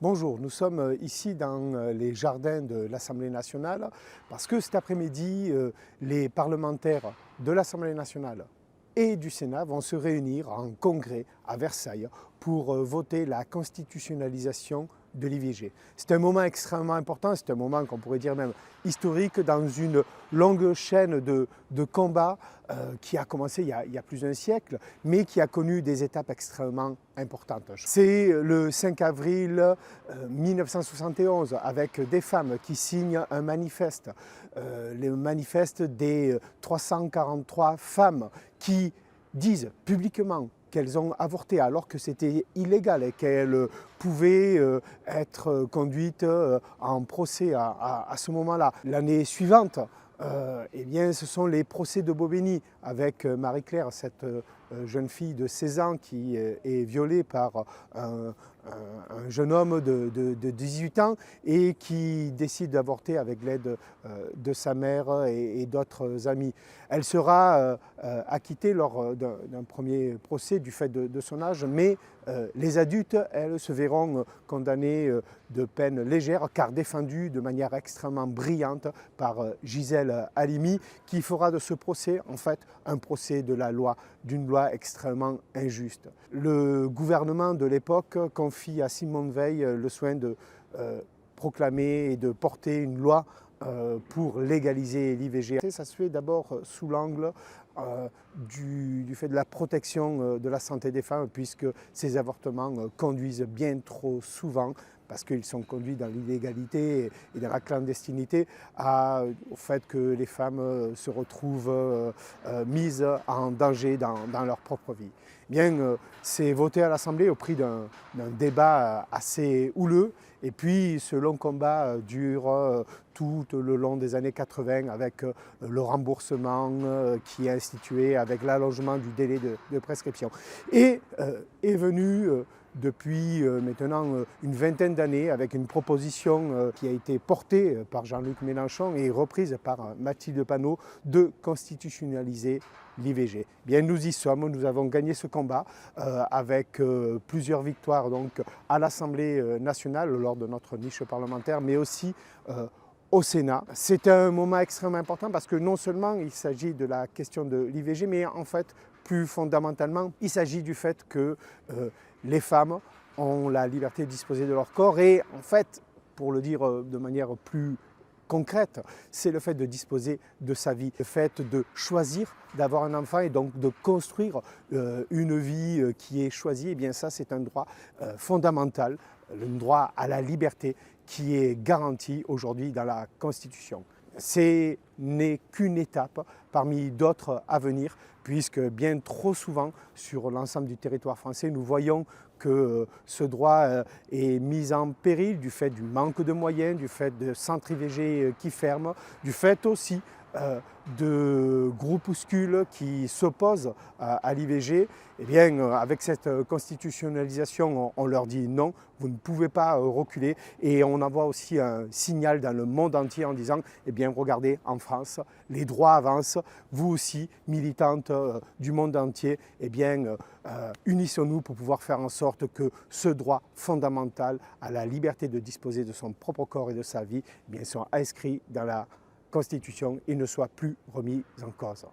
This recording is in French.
Bonjour, nous sommes ici dans les jardins de l'Assemblée nationale parce que cet après-midi, les parlementaires de l'Assemblée nationale et du Sénat vont se réunir en congrès à Versailles pour voter la constitutionnalisation de l'IVG. C'est un moment extrêmement important, c'est un moment qu'on pourrait dire même historique dans une longue chaîne de combats qui a commencé il y a plus d'un siècle, mais qui a connu des étapes extrêmement importantes. C'est le 5 avril 1971 avec des femmes qui signent un manifeste, le manifeste des 343 femmes qui disent publiquement qu'elles ont avorté alors que c'était illégal et qu'elles pouvaient être conduites en procès à ce moment-là. L'année suivante, eh bien, ce sont les procès de Bobigny avec Marie-Claire, cette jeune fille de 16 ans qui est violée par un jeune homme de 18 ans et qui décide d'avorter avec l'aide de sa mère et d'autres amis. Elle sera acquittée lors d'un premier procès du fait de son âge, mais les adultes, elles, se verront condamnées de peine légère car défendues de manière extrêmement brillante par Gisèle Halimi qui fera de ce procès en fait un procès de la loi, d'une loi extrêmement injuste. Le gouvernement de l'époque confie à Simone Veil le soin de proclamer et de porter une loi pour légaliser l'IVG. Ça se fait d'abord sous l'angle du fait de la protection de la santé des femmes puisque ces avortements conduisent bien trop souvent parce qu'ils sont conduits dans l'illégalité et dans la clandestinité, au fait que les femmes se retrouvent mises en danger dans leur propre vie. Bien, c'est voté à l'Assemblée au prix d'un débat assez houleux et puis ce long combat dure tout le long des années 80 avec le remboursement qui est institué, avec l'allongement du délai de prescription. Et est venu depuis maintenant une vingtaine d'années avec une proposition qui a été portée par Jean-Luc Mélenchon et reprise par Mathilde Panot de constitutionnaliser l'IVG. Bien, nous y sommes, nous avons gagné ce combat avec plusieurs victoires donc, à l'Assemblée nationale lors de notre niche parlementaire, mais aussi au Sénat. C'est un moment extrêmement important parce que non seulement il s'agit de la question de l'IVG, mais en fait, plus fondamentalement, il s'agit du fait que les femmes ont la liberté de disposer de leur corps et en fait, pour le dire de manière plus concrète, c'est le fait de disposer de sa vie, le fait de choisir d'avoir un enfant et donc de construire une vie qui est choisie, et bien ça c'est un droit fondamental, le droit à la liberté qui est garanti aujourd'hui dans la Constitution. Ce n'est qu'une étape parmi d'autres à venir, puisque bien trop souvent sur l'ensemble du territoire français, nous voyons que ce droit est mis en péril du fait du manque de moyens, du fait de centres IVG qui ferment, du fait aussi de groupuscules qui s'opposent à l'IVG. Eh bien, avec cette constitutionnalisation, on leur dit non, vous ne pouvez pas reculer. Et on envoie aussi un signal dans le monde entier en disant, eh bien, regardez, en France, les droits avancent. Vous aussi, militantes du monde entier, eh bien, unissons-nous pour pouvoir faire en sorte que ce droit fondamental à la liberté de disposer de son propre corps et de sa vie, eh bien, soit inscrit dans la Constitution et ne soit plus remis en cause.